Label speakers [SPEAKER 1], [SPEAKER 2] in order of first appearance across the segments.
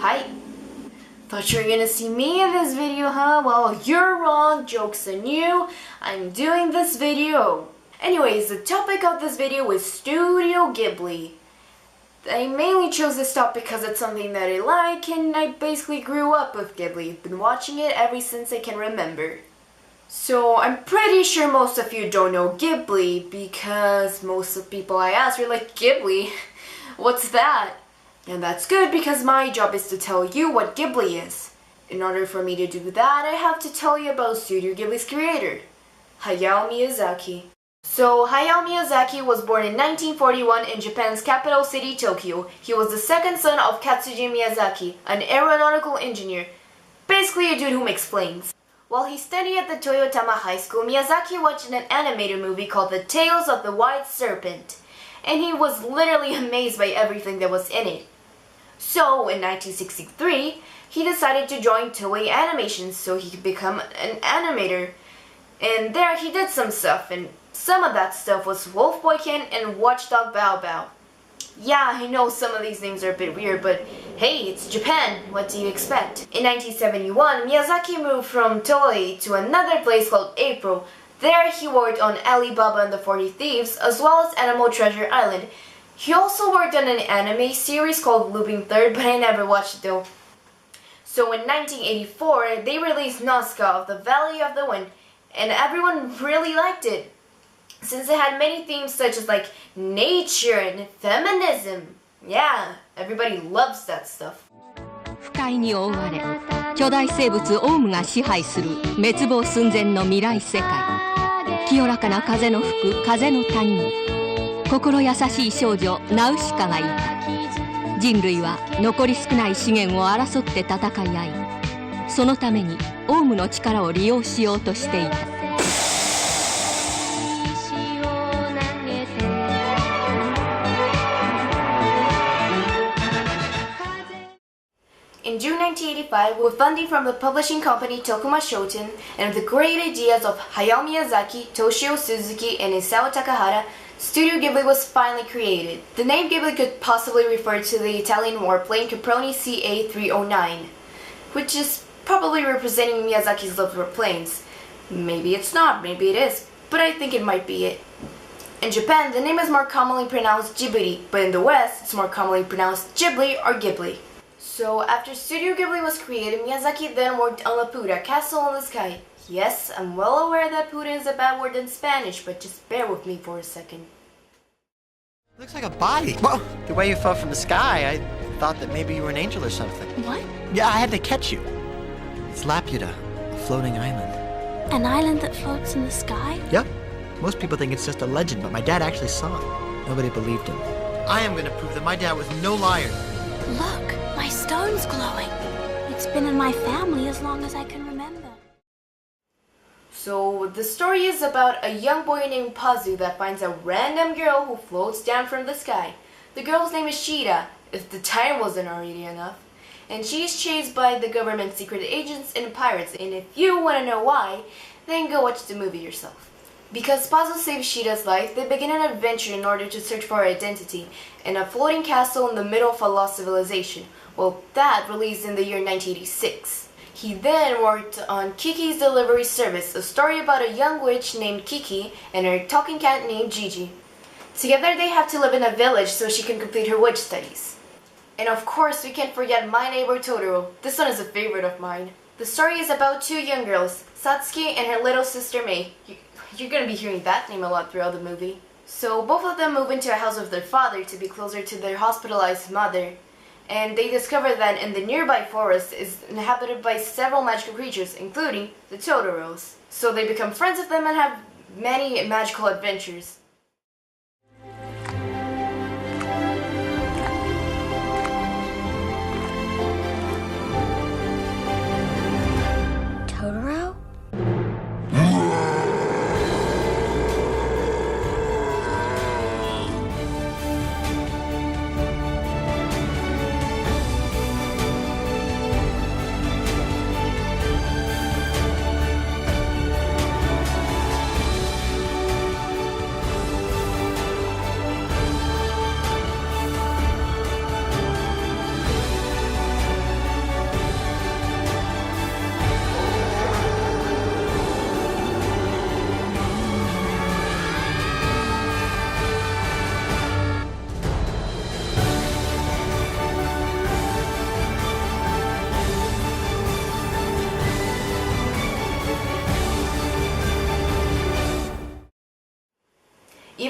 [SPEAKER 1] Hi. Thought you were gonna see me in this video, huh? Well, you're wrong. Joke's on you. I'm doing this video. Anyways, the topic of this video is Studio Ghibli. I mainly chose this topic because it's something that I like, and I basically grew up with Ghibli. I've been watching it ever since I can remember. So I'm pretty sure most of you don't know Ghibli, because most of the people I asked are like, Ghibli? What's that? And that's good, because my job is to tell you what Ghibli is. In order for me to do that, I have to tell you about Studio Ghibli's creator, Hayao Miyazaki. So Hayao Miyazaki was born in 1941 in Japan's capital city, Tokyo. He was the second son of Katsuji Miyazaki, an aeronautical engineer, basically a dude who makes planes. While he studied at the Toyotama High School, Miyazaki watched an animated movie called The Tales of the White Serpent, and he was literally amazed by everything that was in it. So, in 1963, he decided to join Toei Animation so he could become an animator. And there he did some stuff, and some of that stuff was Wolf Boykin and Watchdog Bao Bao. Yeah, I know some of these names are a bit weird, but hey, it's Japan, what do you expect? In 1971, Miyazaki moved from Toei to another place called April. There he worked on Alibaba and the 40 Thieves, as well as Animal Treasure Island. He also worked on an anime series called Looping Third, but I never watched it though. So in 1984, they released Nazca of the Valley of the Wind, and everyone really liked it, since it had many themes such as like nature and feminism. Yeah, everybody loves that stuff.
[SPEAKER 2] 不快に覆われ、巨大生物オウムが支配する滅亡寸前の未来世界。清らかな風の吹く風の谷に、心優しい少女ナウシカがいた。人類は残り少ない資源を争って戦い合い、そのためにオウムの力を利用しようとしていた。
[SPEAKER 1] In June 1985, with funding from the publishing company Tokuma Shoten and the great ideas of Hayao Miyazaki, Toshio Suzuki, and Isao Takahata, Studio Ghibli was finally created. The name Ghibli could possibly refer to the Italian warplane Caproni CA-309, which is probably representing Miyazaki's love for planes. Maybe it's not, maybe it is, but I think it might be it. In Japan, the name is more commonly pronounced Ghibli, but in the West, it's more commonly pronounced Ghibli or Ghibli. So after Studio Ghibli was created, Miyazaki then worked on Laputa, Castle in the Sky. Yes, I'm well aware that puta is a bad word in Spanish, but just bear with me for a second.
[SPEAKER 3] Looks like a body. Well, the way you fell from the sky, I thought that maybe you were an angel or something.
[SPEAKER 4] What?
[SPEAKER 3] Yeah, I had to catch you. It's Laputa, a floating island.
[SPEAKER 4] An island that floats in the sky?
[SPEAKER 3] Yep. Most people think it's just a legend, but my dad actually saw it. Nobody believed him. I am going to prove that my dad was no liar.
[SPEAKER 4] Look, my stone's glowing. It's been in my family as long as I can remember.
[SPEAKER 1] So the story is about a young boy named Pazu that finds a random girl who floats down from the sky. The girl's name is Shira, if the title wasn't already enough. And she's chased by the government secret agents and pirates, and if you want to know why, then go watch the movie yourself. Because Pazu saves Shira's life, they begin an adventure in order to search for her identity in a floating castle in the middle of a lost civilization. Well, that released in the year 1986. He then worked on Kiki's Delivery Service, a story about a young witch named Kiki and her talking cat named Gigi. Together they have to live in a village so she can complete her witch studies. And of course we can't forget My Neighbor Totoro. This one is a favorite of mine. The story is about two young girls, Satsuki and her little sister Mei. You're gonna be hearing that name a lot throughout the movie. So both of them move into a house with their father to be closer to their hospitalized mother. And they discover that in the nearby forest is inhabited by several magical creatures, including the Totoros. So they become friends with them and have many magical adventures.
[SPEAKER 4] Totoro?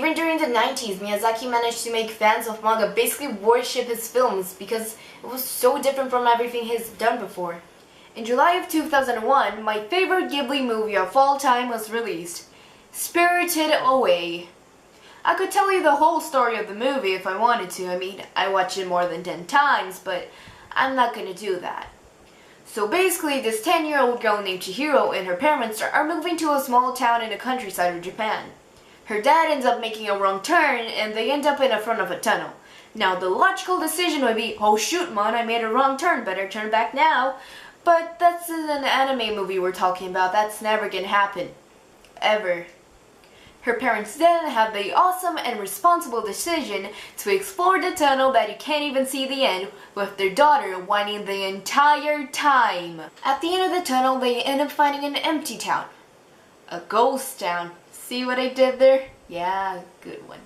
[SPEAKER 1] even during the 90s, Miyazaki managed to make fans of manga basically worship his films because it was so different from everything he's done before. In July of 2001, my favorite Ghibli movie of all time was released, Spirited Away. I could tell you the whole story of the movie if I wanted to. I mean, I watched it more than 10 times, but I'm not gonna do that. So basically, this 10-year-old girl named Chihiro and her parents are moving to a small town in the countryside of Japan. Her dad ends up making a wrong turn and they end up in the front of a tunnel. Now the logical decision would be, oh shoot man, I made a wrong turn, better turn back now. But that's in an anime movie we're talking about, that's never gonna happen. Ever. Her parents then have the awesome and responsible decision to explore the tunnel that you can't even see the end, with their daughter whining the entire time. At the end of the tunnel, they end up finding an empty town. A ghost town. See what I did there? Yeah, good one.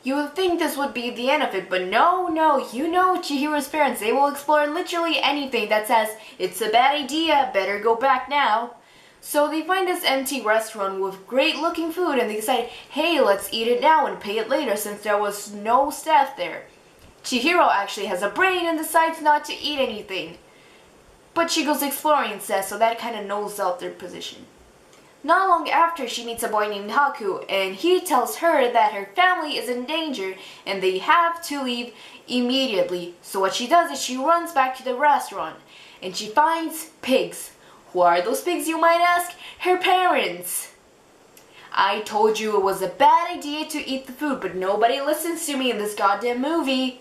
[SPEAKER 1] You would think this would be the end of it, but no, you know Chihiro's parents, they will explore literally anything that says, it's a bad idea, better go back now. So they find this empty restaurant with great looking food and they decide, hey, let's eat it now and pay it later since there was no staff there. Chihiro actually has a brain and decides not to eat anything. But she goes exploring instead, so that kind of nulls out their position. Not long after, she meets a boy named Haku and he tells her that her family is in danger and they have to leave immediately. So what she does is she runs back to the restaurant and she finds pigs. Who are those pigs, you might ask? Her parents. I told you it was a bad idea to eat the food, but nobody listens to me in this goddamn movie.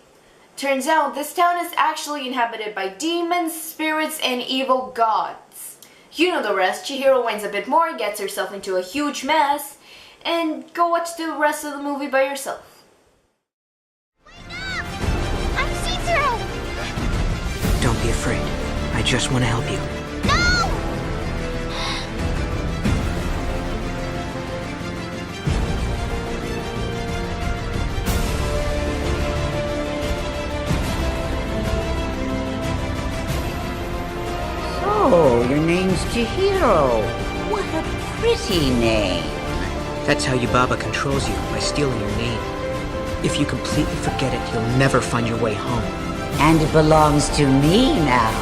[SPEAKER 1] Turns out this town is actually inhabited by demons, spirits, and evil gods. You know the rest. Chihiro whines a bit more, gets herself into a huge mess, and go watch the rest of the movie by yourself.
[SPEAKER 4] Wake up! I'm see-through!
[SPEAKER 3] Don't be afraid. I just want to help you.
[SPEAKER 4] No!
[SPEAKER 5] Oh, your name's Chihiro. What a pretty name.
[SPEAKER 3] That's how Yubaba controls you, by stealing your name. If you completely forget it, you'll never find your way home.
[SPEAKER 5] And it belongs to me now.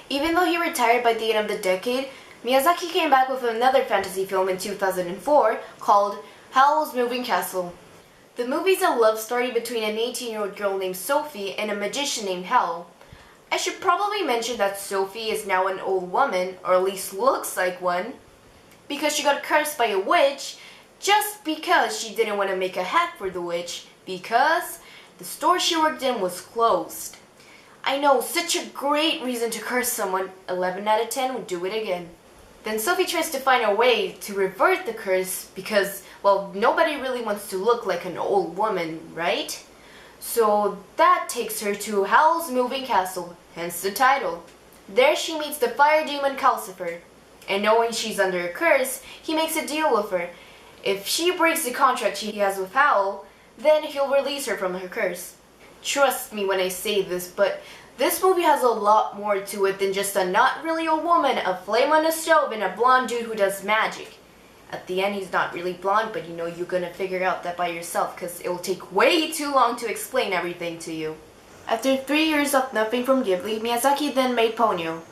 [SPEAKER 1] Even though he retired by the end of the decade, Miyazaki came back with another fantasy film in 2004 called Howl's Moving Castle. The movie's a love story between an 18-year-old girl named Sophie and a magician named Howl. I should probably mention that Sophie is now an old woman, or at least looks like one, because she got cursed by a witch just because she didn't want to make a hat for the witch because the store she worked in was closed. I know, such a great reason to curse someone. 11 out of 10 would do it again. Then Sophie tries to find a way to revert the curse because, well, nobody really wants to look like an old woman, right? So that takes her to Howl's Moving Castle, hence the title. There she meets the fire demon Calcifer, and knowing she's under a curse, he makes a deal with her. If she breaks the contract she has with Howl, then he'll release her from her curse. Trust me when I say this, but this movie has a lot more to it than just a not really a woman, a flame on a stove, and a blonde dude who does magic. At the end, he's not really blonde, but you know you're gonna figure out that by yourself because it will take way too long to explain everything to you. After 3 years of nothing from Ghibli, Miyazaki then made Ponyo.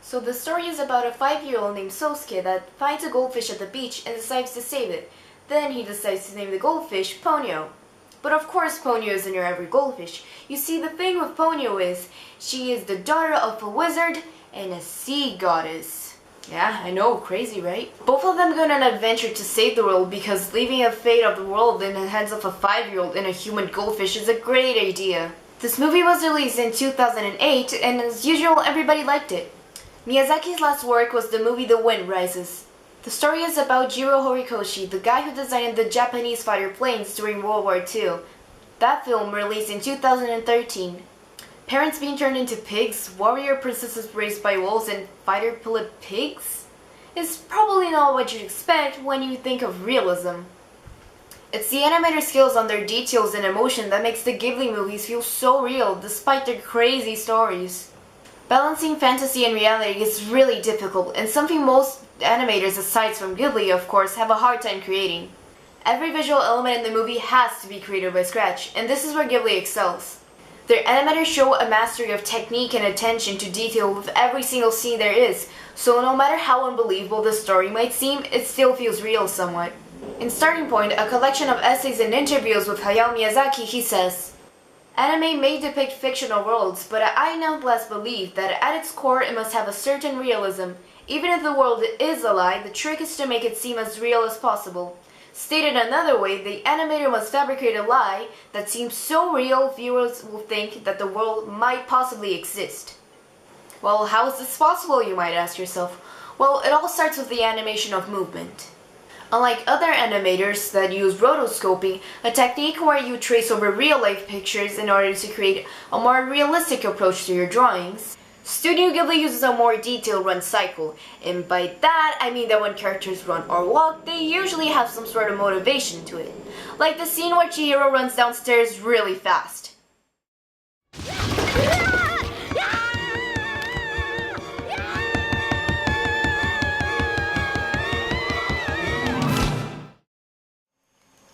[SPEAKER 1] So the story is about a 5-year-old named Sosuke that finds a goldfish at the beach and decides to save it. Then he decides to name the goldfish Ponyo. But of course Ponyo isn't your every goldfish. You see, the thing with Ponyo is, she is the daughter of a wizard and a sea goddess. Yeah, I know, crazy, right? Both of them go on an adventure to save the world because leaving the fate of the world in the hands of a 5-year-old and a human goldfish is a great idea. This movie was released in 2008 and as usual everybody liked it. Miyazaki's last work was the movie The Wind Rises. The story is about Jiro Horikoshi, the guy who designed the Japanese fighter planes during World War II. That film released in 2013. Parents being turned into pigs, warrior princesses raised by wolves, and fighter pilot pigs? Is probably not what you'd expect when you think of realism. It's the animator skills on their details and emotion that makes the Ghibli movies feel so real despite their crazy stories. Balancing fantasy and reality is really difficult and something most animators aside from Ghibli, of course, have a hard time creating. Every visual element in the movie has to be created by scratch, and this is where Ghibli excels. Their animators show a mastery of technique and attention to detail with every single scene there is, so no matter how unbelievable the story might seem, it still feels real somewhat. In Starting Point, a collection of essays and interviews with Hayao Miyazaki, he says, "Anime may depict fictional worlds, but I nonetheless believe that at its core it must have a certain realism. Even if the world is a lie, the trick is to make it seem as real as possible. Stated another way, the animator must fabricate a lie that seems so real viewers will think that the world might possibly exist." Well, how is this possible, you might ask yourself? Well, it all starts with the animation of movement. Unlike other animators that use rotoscoping, a technique where you trace over real-life pictures in order to create a more realistic approach to your drawings, Studio Ghibli uses a more detailed run cycle, and by that I mean that when characters run or walk, they usually have some sort of motivation to it. Like the scene where Chihiro runs downstairs really fast.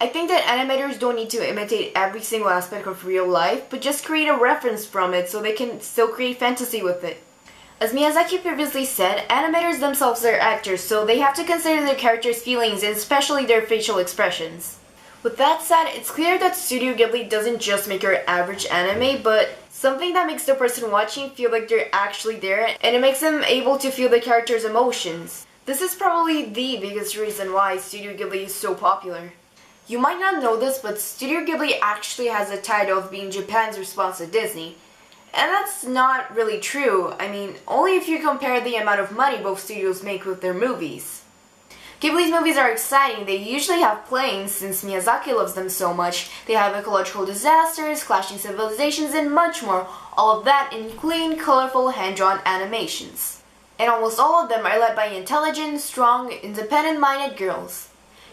[SPEAKER 1] I think that animators don't need to imitate every single aspect of real life, but just create a reference from it so they can still create fantasy with it. As Miyazaki previously said, animators themselves are actors, so they have to consider their characters' feelings and especially their facial expressions. With that said, it's clear that Studio Ghibli doesn't just make your average anime, but something that makes the person watching feel like they're actually there, and it makes them able to feel the character's emotions. This is probably the biggest reason why Studio Ghibli is so popular. You might not know this, but Studio Ghibli actually has a title of being Japan's response to Disney. And that's not really true. I mean, only if you compare the amount of money both studios make with their movies. Ghibli's movies are exciting. They usually have planes, since Miyazaki loves them so much. They have ecological disasters, clashing civilizations, and much more. All of that in clean, colorful, hand-drawn animations. And almost all of them are led by intelligent, strong, independent-minded girls.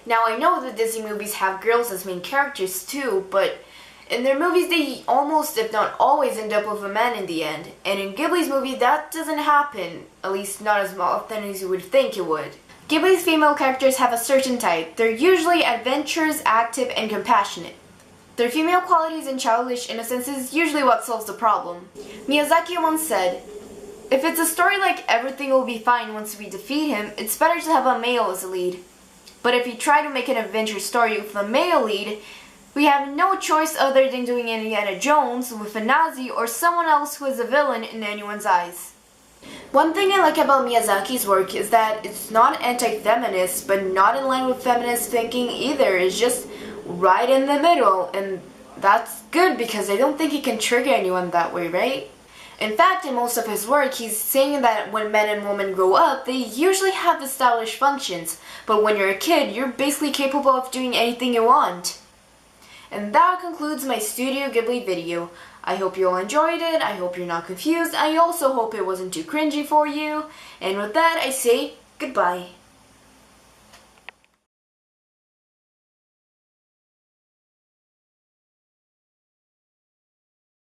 [SPEAKER 1] Now, I know that Disney movies have girls as main characters too, but in their movies they almost, if not always, end up with a man in the end. And in Ghibli's movie that doesn't happen, at least not as often as you would think it would. Ghibli's female characters have a certain type. They're usually adventurous, active, and compassionate. Their female qualities and childish innocence is usually what solves the problem. Miyazaki once said, "If it's a story like everything will be fine once we defeat him, it's better to have a male as a lead. But if you try to make an adventure story with a male lead, we have no choice other than doing Indiana Jones with a Nazi or someone else who is a villain in anyone's eyes." One thing I like about Miyazaki's work is that it's not anti-feminist, but not in line with feminist thinking either. It's just right in the middle, and that's good because I don't think it can trigger anyone that way, right? In fact, in most of his work, he's saying that when men and women grow up, they usually have established functions, but when you're a kid, you're basically capable of doing anything you want. And that concludes my Studio Ghibli video. I hope you all enjoyed it, I hope you're not confused, I also hope it wasn't too cringy for you, and with that I say goodbye.